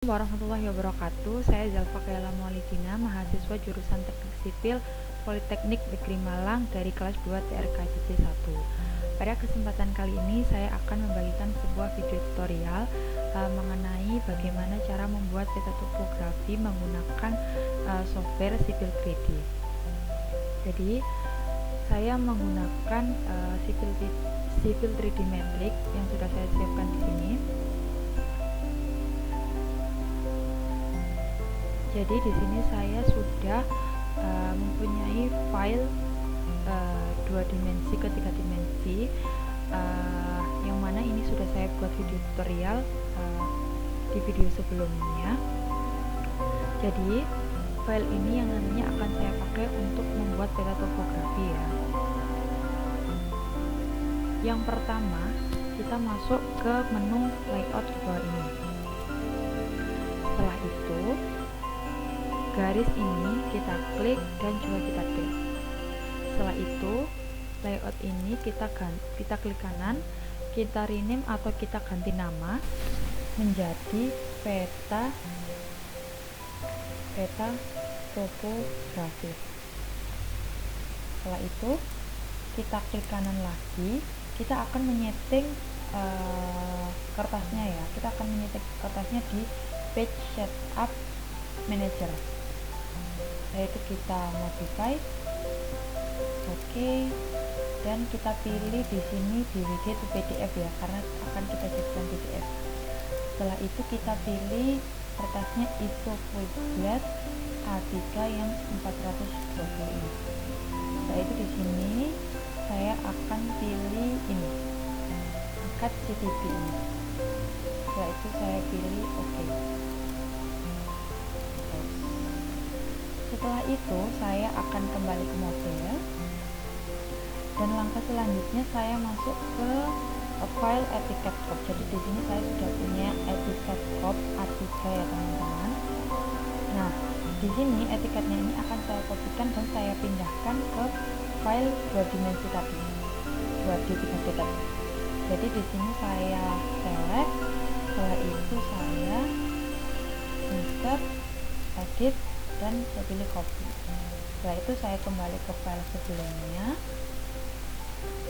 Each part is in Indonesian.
Warahmatullahi wabarakatuh. Saya Zalfa Khaila Maulidina, mahasiswa jurusan Teknik Sipil Politeknik Negeri Malang dari kelas 2 TRKJJ 1. Pada kesempatan kali ini saya akan membagikan sebuah video tutorial mengenai bagaimana cara membuat peta topografi menggunakan software Civil 3D. Jadi saya menggunakan Civil 3D Matrix yang sudah saya siapkan di sini. Jadi di sini saya sudah mempunyai file 2 dimensi ke 3 dimensi, yang mana ini sudah saya buat video tutorial di video sebelumnya. Jadi file ini yang nantinya akan saya pakai untuk membuat peta topografi ya. Yang pertama, kita masuk ke menu layout di bawah ini. Setelah itu garis ini kita klik dan juga kita drag. Setelah itu layout ini kita klik kanan, kita rename atau kita ganti nama menjadi peta topografi. Setelah itu kita klik kanan lagi, kita akan menyeting kertasnya ya. Kita akan menyeting kertasnya di page setup manager. Yaitu kita modify, oke, dan kita pilih di sini DWG to PDF ya, karena akan kita jadikan PDF. Setelah itu kita pilih kertasnya ISO Full A3 yang 420 ini. Setelah itu di sini saya akan pilih ini, angkat CTB ini. Setelah itu saya pilih oke. Setelah itu saya akan kembali ke model, dan langkah selanjutnya saya masuk ke file etiket crop. Jadi di sini saya sudah punya etiket crop A3 ya teman-teman. Nah, di sini etiketnya ini akan saya kopikan dan saya pindahkan ke file 2 dimensi tadi, 2D 3D tadi. Jadi di sini saya select, setelah itu saya insert, edit, dan saya pilih copy. Setelah itu saya kembali ke file sebelumnya,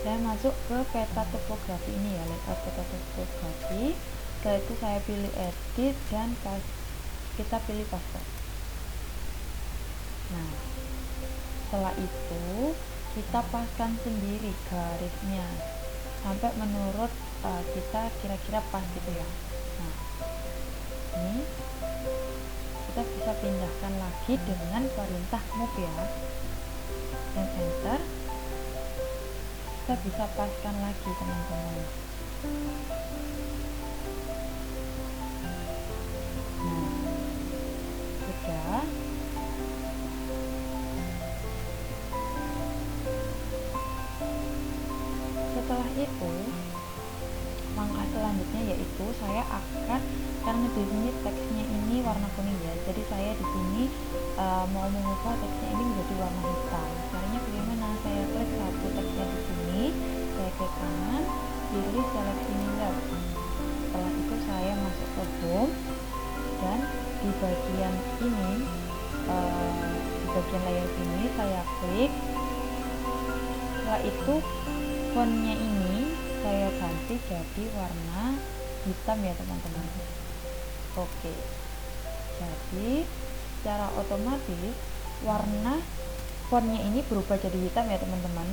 saya masuk ke peta topografi ini ya, layout peta topografi. Setelah itu saya pilih edit dan kita pilih password. Nah, setelah itu kita paskan sendiri garisnya sampai menurut kita kira-kira pas gitu ya. Nah, ini kita bisa pindahkan lagi dengan perintah move ya, dan enter. Kita bisa paskan lagi teman-teman. Nah, sudah. Setelah itu langkah selanjutnya yaitu saya akan, karena di sini teksnya ini warna kuning ya, jadi saya di sini mau mengubah teksnya ini menjadi warna hitam. Caranya bagaimana? Saya klik satu teksnya di sini, saya klik kanan, pilih seleksi mirror. Setelah itu saya masuk ke home, dan di bagian ini, di bagian layout ini saya klik. Setelah itu fontnya ini saya ganti jadi warna hitam ya teman-teman. Oke, jadi secara otomatis warna fontnya ini berubah jadi hitam ya teman-teman.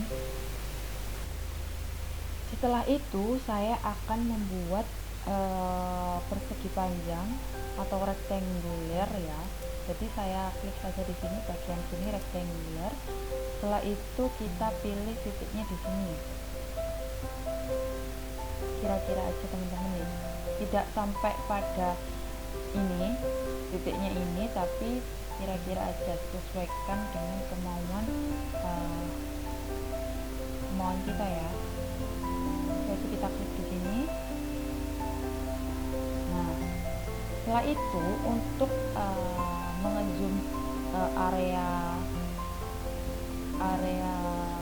Setelah itu saya akan membuat persegi panjang atau rectangular ya. Jadi saya klik saja di sini, bagian sini rectangular. Setelah itu kita pilih titiknya di sini. Kira-kira aja teman-teman ya, tidak sampai pada ini titiknya ini, tapi kira-kira aja, sesuaikan dengan kemauan kita ya. Jadi kita klik di sini. Nah, setelah itu untuk mengezoom area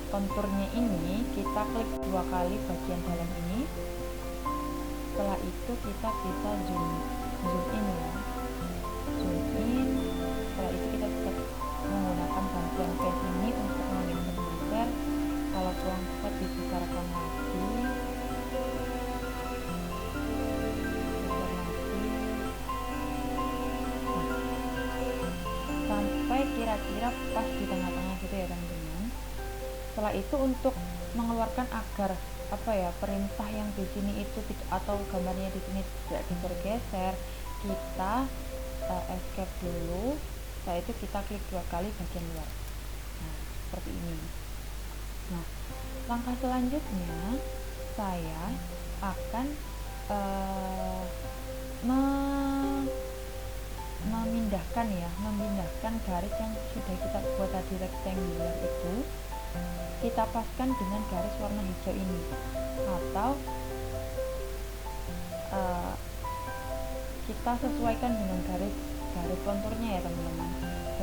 konturnya ini, kita klik 2 kali bagian dalam ini. Setelah itu kita bisa zoom in ya. kira-kira pas di tengah-tengah gitu ya teman-teman. Setelah itu untuk mengeluarkan agar perintah yang di sini itu atau gambarnya di sini tidak geser-geser, kita escape dulu. Setelah itu kita klik 2 kali bagian luar. Nah, seperti ini. Nah, langkah selanjutnya saya akan memindahkan garis yang sudah kita buat tadi rectangular itu, kita paskan dengan garis warna hijau ini, atau kita sesuaikan dengan garis konturnya ya teman-teman.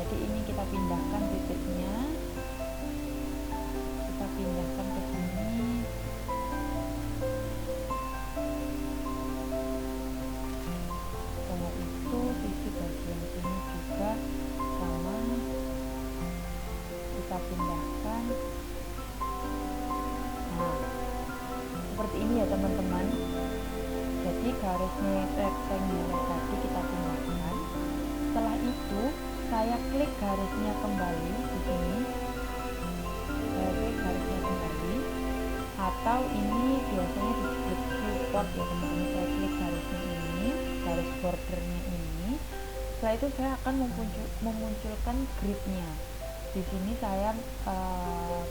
Jadi ini kita pindahkan titiknya, kita pindahkan ke sini. Setelah itu sisi bagian sini juga sama, kita pindahkan. Nah, seperti ini ya teman-teman. Jadi garisnya rectangular tadi kita pindahkan. Setelah itu saya klik garisnya kembali di sini. Saya klik garisnya kembali, atau ini biasanya disebut viewport ya teman-teman. Saya klik garisnya ini, garis bordernya ini. Setelah itu saya akan memunculkan gridnya. Di sini saya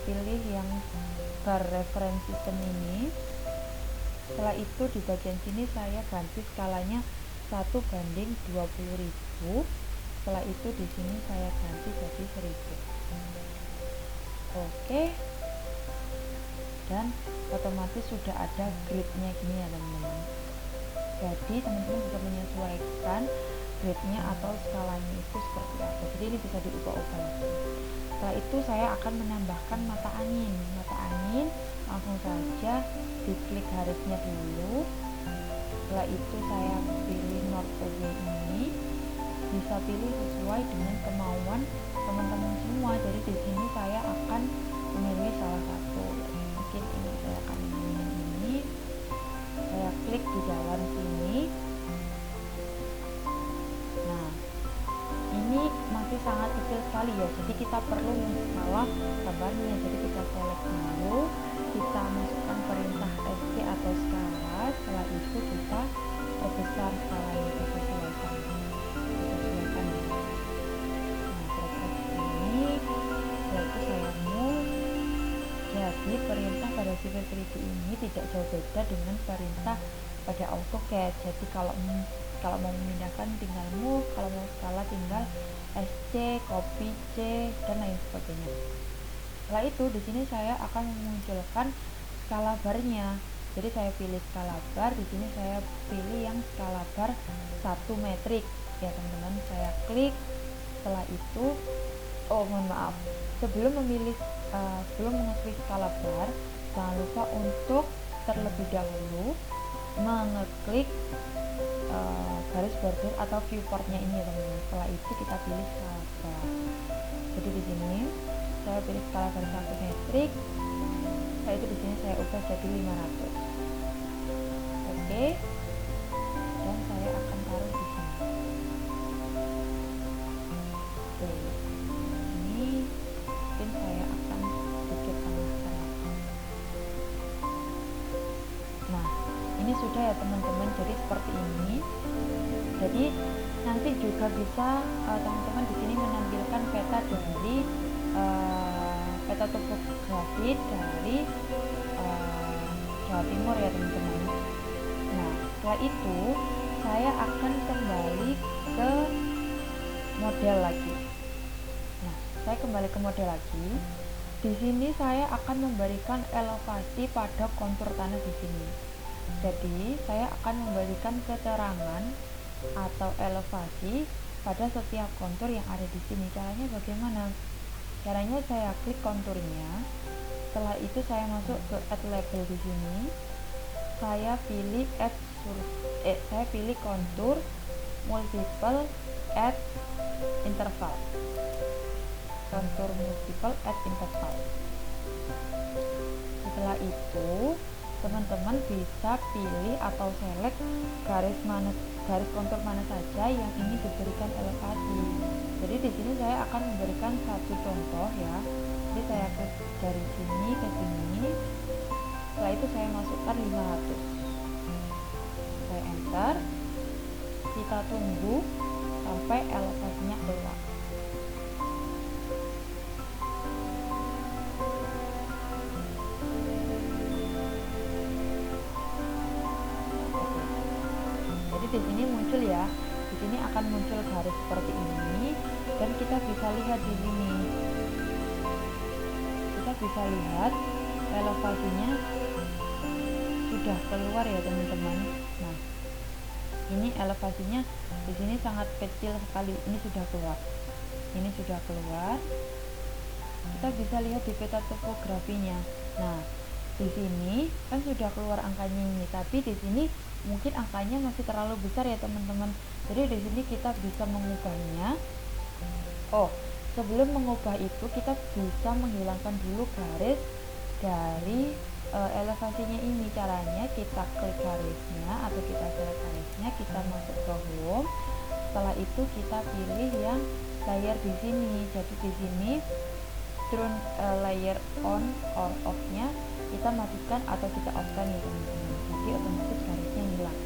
pilih yang bar reference system ini. Setelah itu di bagian sini saya ganti skalanya 1:20.000. Setelah itu di sini saya ganti jadi 1000. Oke. Dan otomatis sudah ada gridnya gini ya teman-teman. Jadi teman-teman bisa menyesuaikan gridnya atau skalanya itu seperti apa. Jadi ini bisa diubah-ubah lagi. Setelah itu saya akan menambahkan mata angin. Mata angin langsung saja diklik garisnya dulu. Setelah itu saya pilih north away ini. Bisa pilih sesuai dengan kemauan teman-teman semua. Jadi di sini saya akan memilih salah satu. Mungkin ini saya akan memilih ini. Saya klik di dalam sini. Nah, ini masih sangat kecil sekali ya. Jadi kita perlu menskala gambarnya. Jadi kita select dulu, kita masukkan perintah SC atau skala. Setelah itu kita perbesar skalanya, kita sesuaikan. Nah, proses ini. Setelah itu saya move. Jadi perintah pada Civil 3D ini tidak jauh beda dengan perintah pada AutoCAD. Jadi kalau mau memindahkan tinggal move, kalau mau skala tinggal SC, copy C, dan lain sebagainya. Setelah itu di sini saya akan memunculkan skala barnya. Jadi saya pilih skala bar, di sini saya pilih yang skala bar 1 metrik ya teman-teman. Saya klik. Setelah itu sebelum mengeklik skala bar, jangan lupa untuk terlebih dahulu mengeklik garis border atau viewportnya ini ya teman-teman. Setelah itu kita pilih skala bar. Jadi di sini saya pilih skala bar 1 metrik. Setelah itu di sini saya ubah jadi 500. Oke. Dan saya akan taruh di sini. Oke. Ini mungkin saya akan sedikit tambahkan. Nah, ini sudah ya teman-teman. Jadi seperti ini. Jadi nanti juga bisa teman-teman di sini menampilkan peta dari peta topografi dari Jawa Timur ya teman-teman. Nah, setelah itu saya akan kembali ke model lagi. Nah, saya kembali ke model lagi. Di sini saya akan memberikan elevasi pada kontur tanah di sini. Jadi, saya akan memberikan keterangan atau elevasi pada setiap kontur yang ada di sini. Caranya bagaimana? Caranya saya klik konturnya. Setelah itu saya masuk ke add label di sini. Saya pilih saya pilih kontur multiple add interval. Kontur multiple add interval. Setelah itu teman-teman bisa pilih atau select garis kontur mana saja yang ingin diberikan elevasi. Jadi Jadi di sini saya akan memberikan satu contoh ya. Jadi saya klik dari sini ke sini. Setelah itu saya masukkan 500. Saya enter. Kita tunggu sampai elevasinya keluar. Jadi di sini muncul ya. Di sini akan muncul garis seperti ini dan kita bisa lihat di sini. Kita bisa lihat elevasinya sudah keluar ya teman-teman. Nah, ini elevasinya di sini sangat kecil sekali. Ini sudah keluar. Ini sudah keluar. Kita bisa lihat di peta topografinya. Nah, di sini kan sudah keluar angkanya ini, tapi di sini mungkin angkanya masih terlalu besar ya teman-teman. Jadi di sini kita bisa mengubahnya. Oh, sebelum mengubah itu kita bisa menghilangkan dulu garis dari elevasinya ini. Caranya kita klik garisnya atau kita select garisnya, kita masuk ke home. Setelah itu kita pilih yang layer di sini. Jadi di sini turn layer on or off nya kita matikan atau kita off kan ya teman-teman. Jadi otomatis garisnya hilang.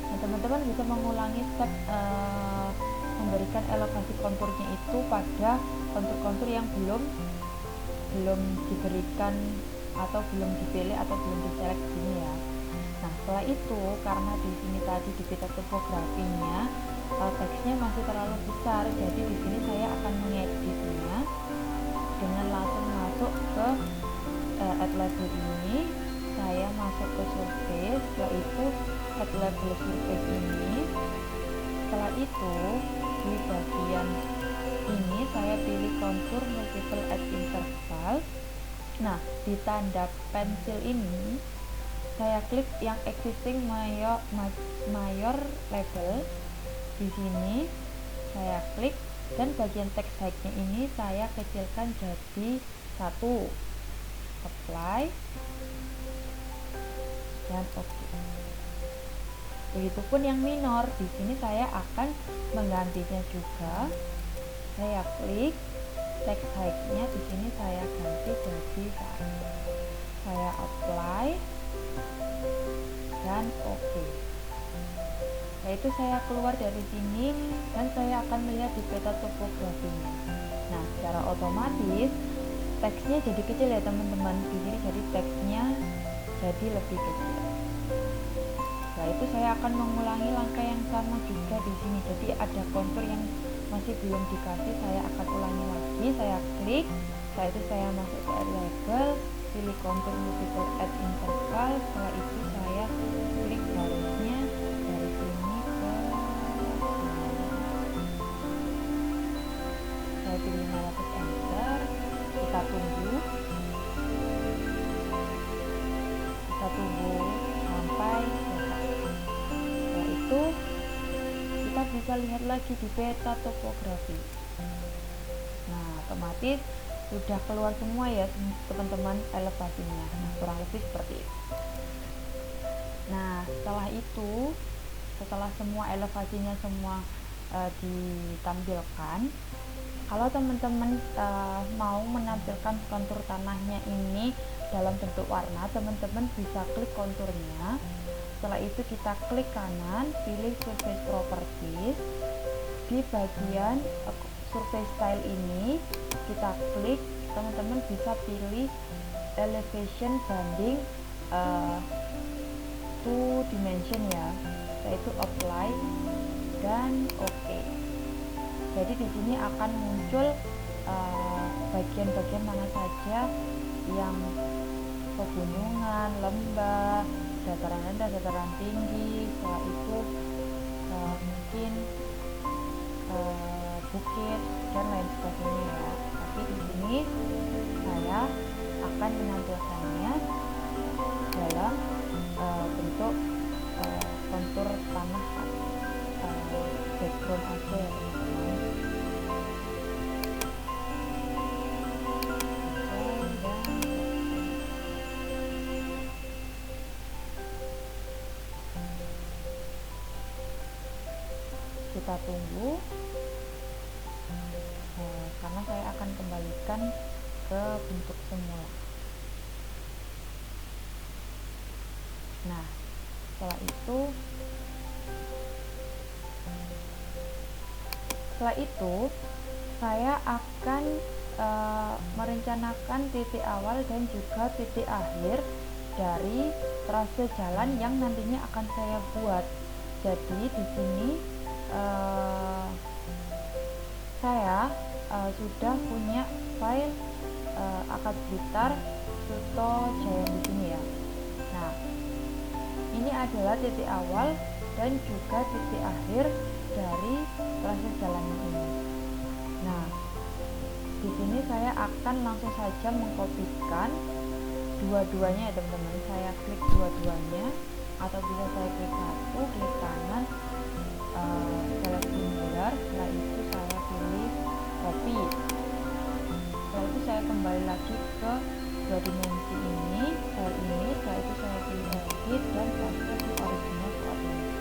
Nah, teman-teman bisa mengulangi step memberikan elevasi konturnya itu pada kontur-kontur yang belum diberikan atau belum dipilih atau belum diselect sini ya. Nah, setelah itu karena di sini tadi di peta topografinya teksnya masih terlalu besar, jadi di sini saya akan mengeditnya dengan langsung masuk ke add label ini. Saya masuk ke surface, setelah itu add label surface ini. Setelah itu di bagian ini saya pilih contour multiple add interval. Nah, di tanda pensil ini saya klik yang existing mayor label. Di sini saya klik dan bagian text height-nya ini saya kecilkan jadi 1. Apply dan oke. Begitupun yang minor, di sini saya akan menggantinya juga. Saya klik text height-nya, di sini saya ganti jadi 1. Saya apply dan oke. Nah, itu saya keluar dari sini dan saya akan melihat di peta topografinya. Nah, secara otomatis teksnya jadi kecil ya teman-teman. Di sini jadi teksnya jadi lebih kecil. Nah, itu saya akan mengulangi langkah yang sama juga di sini. Jadi ada kontur yang masih belum dikasih, saya akan ulangi lagi. Saya klik, setelah itu saya masuk ke add label, pilih kontur multiple add interval. Setelah itu saya klik garisnya dari sini ke sini. Saya pilih 500 enter. Kita tunggu sampai selesai. Setelah itu kita bisa lihat lagi di peta topografi. Nah, otomatis sudah keluar semua ya teman-teman elevasinya. Nah, kurang lebih seperti itu. Nah, setelah semua elevasinya semua ditampilkan, kalau teman-teman mau menampilkan kontur tanahnya ini dalam bentuk warna, teman-teman bisa klik konturnya. Setelah itu kita klik kanan, pilih surface properties. Di bagian surface style ini kita klik, teman-teman bisa pilih elevation banding 2 dimension ya. Setelah itu apply dan oke. Jadi di sini akan muncul bagian-bagian mana saja yang pegunungan, lembah, dataran rendah, dataran tinggi. Setelah itu mungkin bukit dan lain sebagainya ya. Tapi di sini saya akan menampilkannya dalam bentuk kontur tanah background aja ya teman-teman. Kita tunggu karena saya akan kembalikan ke bentuk semula. Nah, setelah itu saya akan merencanakan titik awal dan juga titik akhir dari trase jalan yang nantinya akan saya buat. Jadi di sini saya sudah punya file Akad Blitar Suto Jaya di sini ya. Nah, ini adalah titik awal dan juga titik akhir dari trase jalan ini. Nah, di sini saya akan langsung saja mengkopikan dua-duanya ya teman-teman. Saya klik dua-duanya, atau bisa saya klik satu, klik kanan, select singular. Setelah itu saya pilih copy. Setelah itu saya kembali lagi ke dua dimensi ini, file ini. Setelah itu saya pilih edit dan paste di original coordinate.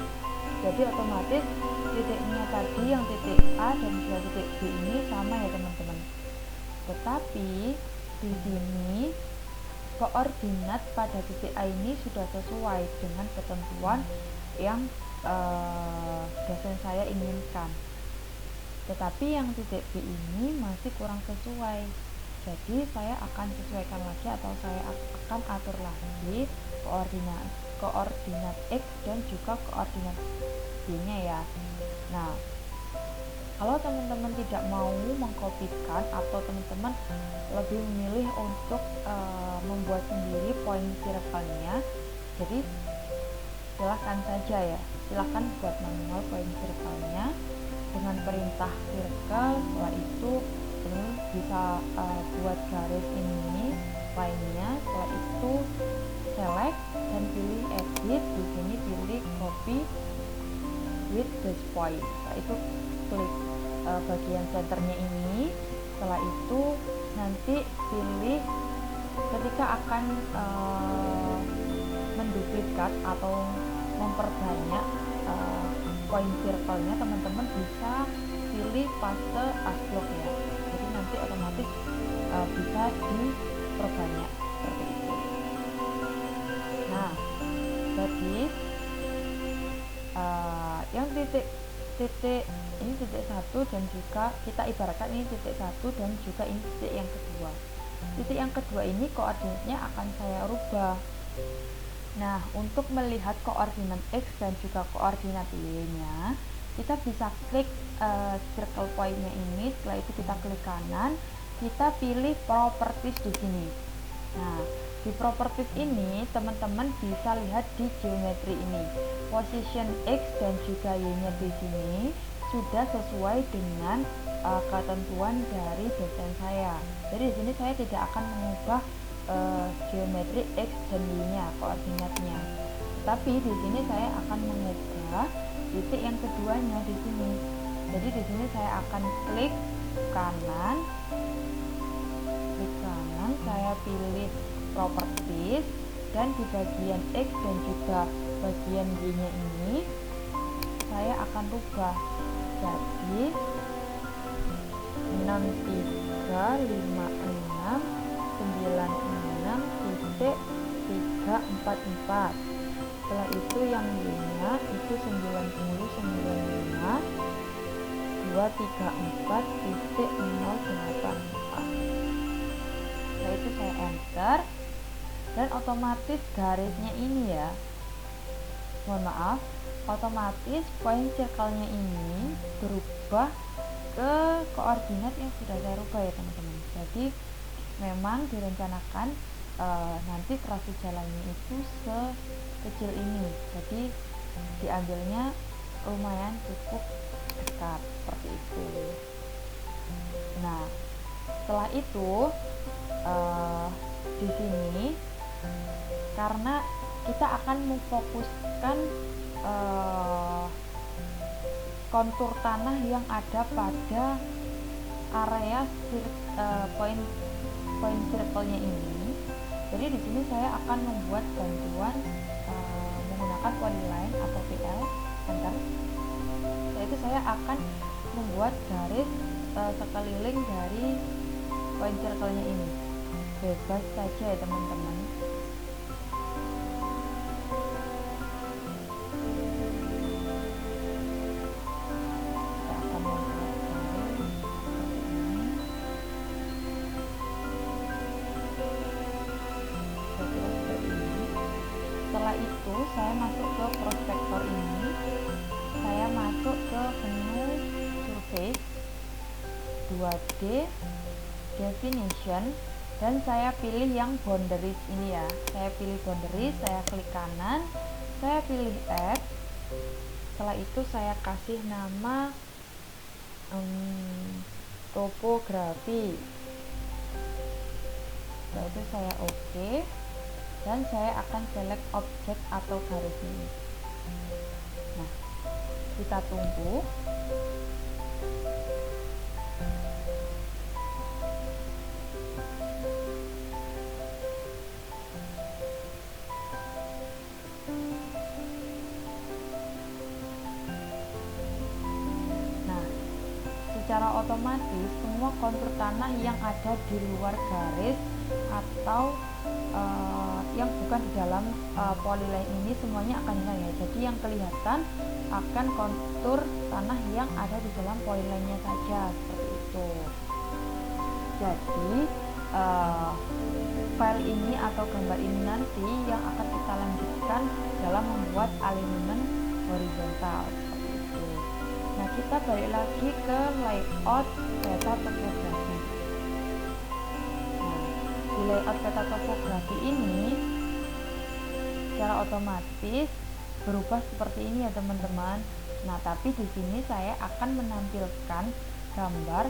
Jadi otomatis titiknya tadi yang titik A dan juga titik B ini sama ya teman-teman. Tetapi di sini koordinat pada titik A ini sudah sesuai dengan ketentuan yang dosen saya inginkan. Tetapi yang titik B ini masih kurang sesuai. Jadi saya akan sesuaikan lagi, atau saya akan atur lagi koordinat X dan juga koordinat Y-nya ya. Nah, kalau teman-teman tidak mau mengkopikan atau teman-teman lebih memilih untuk membuat sendiri point circle-nya, jadi silahkan saja ya, silahkan buat manual point circle-nya dengan perintah circle. Setelah itu teman bisa buat garis ini lainnya. Setelah itu select dan pilih edit. Di sini pilih copy with this point. Setelah itu klik bagian centernya ini. Setelah itu nanti pilih ketika akan menduplikat atau memperbanyak point circle-nya, teman-teman bisa pilih paste as block ya. Jadi nanti otomatis bisa diperbanyak seperti itu. Nah, jadi yang titik ini titik 1 dan juga kita ibaratkan ini titik 1 dan juga ini titik yang kedua. Titik yang kedua ini koordinatnya akan saya rubah. Nah, untuk melihat koordinat X dan juga koordinat Y-nya, kita bisa klik circle point-nya ini. Setelah itu kita klik kanan, kita pilih properties di sini. Nah, di properties ini teman-teman bisa lihat di geometri ini. Position X dan juga Y-nya di sini sudah sesuai dengan ketentuan dari dosen saya. Jadi di sini saya tidak akan mengubah geometri X dan Y-nya, koordinatnya. Tapi di sini saya akan mengubah titik yang keduanya di sini. Jadi di sini saya akan klik kanan, saya pilih properties, dan di bagian X dan juga bagian Y-nya ini saya akan rubah jadi 635696.344. Setelah itu yang Y-nya itu 9099234.084. Setelah itu saya enter dan otomatis garisnya ini ya, mohon maaf, otomatis point circle-nya ini berubah ke koordinat yang sudah saya rubah ya teman-teman. Jadi memang direncanakan nanti trase jalannya itu sekecil ini, jadi diambilnya lumayan cukup dekat seperti itu. Nah, setelah itu di sini karena kita akan memfokuskan kontur tanah yang ada pada area point circle-nya ini. Jadi di sini saya akan membuat bantuan menggunakan polyline atau PL. Setelah itu saya akan membuat garis sekeliling dari point circle-nya ini. Bebas saja ya teman-teman. Kita akan membuat garis seperti ini. Kira-kira seperti ini. Setelah itu saya masuk ke prospektor ini. Saya masuk ke menu surface 2D definition, dan saya pilih yang boundaries ini ya. Saya pilih boundaries, saya klik kanan, saya pilih add. Setelah itu saya kasih nama topografi. Setelah itu saya OK, dan saya akan select objek atau garis ini. Nah, kita tunggu. Secara otomatis semua kontur tanah yang ada di luar garis atau yang bukan di dalam polyline ini semuanya akan hilang ya. Jadi yang kelihatan akan kontur tanah yang ada di dalam polyline-nya saja, seperti itu. Jadi file ini atau gambar ini nanti yang akan kita lanjutkan dalam membuat alignment horizontal. Nah, kita balik lagi ke layout peta topografi. Nah, di layout peta topografi ini secara otomatis berubah seperti ini ya teman-teman. Nah, tapi di sini saya akan menampilkan gambar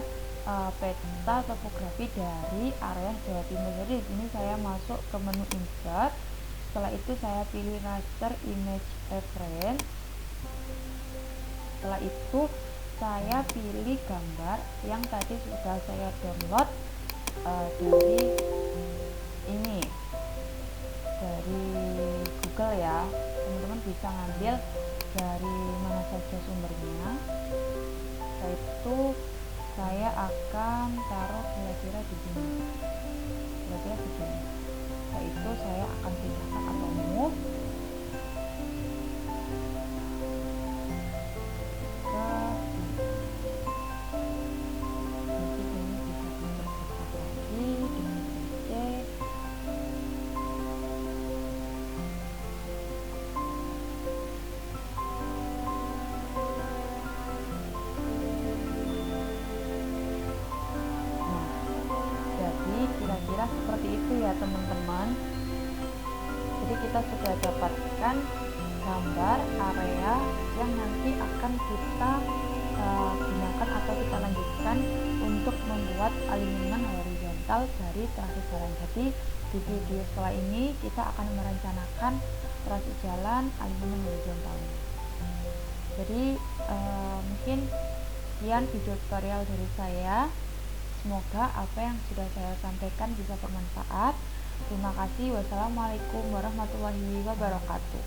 peta topografi dari area Jawa Timur. Jadi di sini saya masuk ke menu insert. Setelah itu saya pilih raster image reference. Setelah itu saya pilih gambar yang tadi sudah saya download dari ini, dari Google ya. Teman-teman bisa ngambil dari mana saja sumbernya. Setelah itu saya akan taruh kira-kira di sini, kira-kira begini. Setelah itu saya akan pindahkan atau move kira-kira seperti itu ya teman-teman. Jadi kita sudah dapatkan gambar area yang nanti akan kita gunakan atau kita lanjutkan untuk membuat alignment horizontal dari trase jalan. Jadi di video setelah ini kita akan merencanakan trase jalan alignment horizontal. Jadi mungkin sekian video tutorial dari saya. Semoga apa yang sudah saya sampaikan bisa bermanfaat. Terima kasih. Wassalamualaikum warahmatullahi wabarakatuh.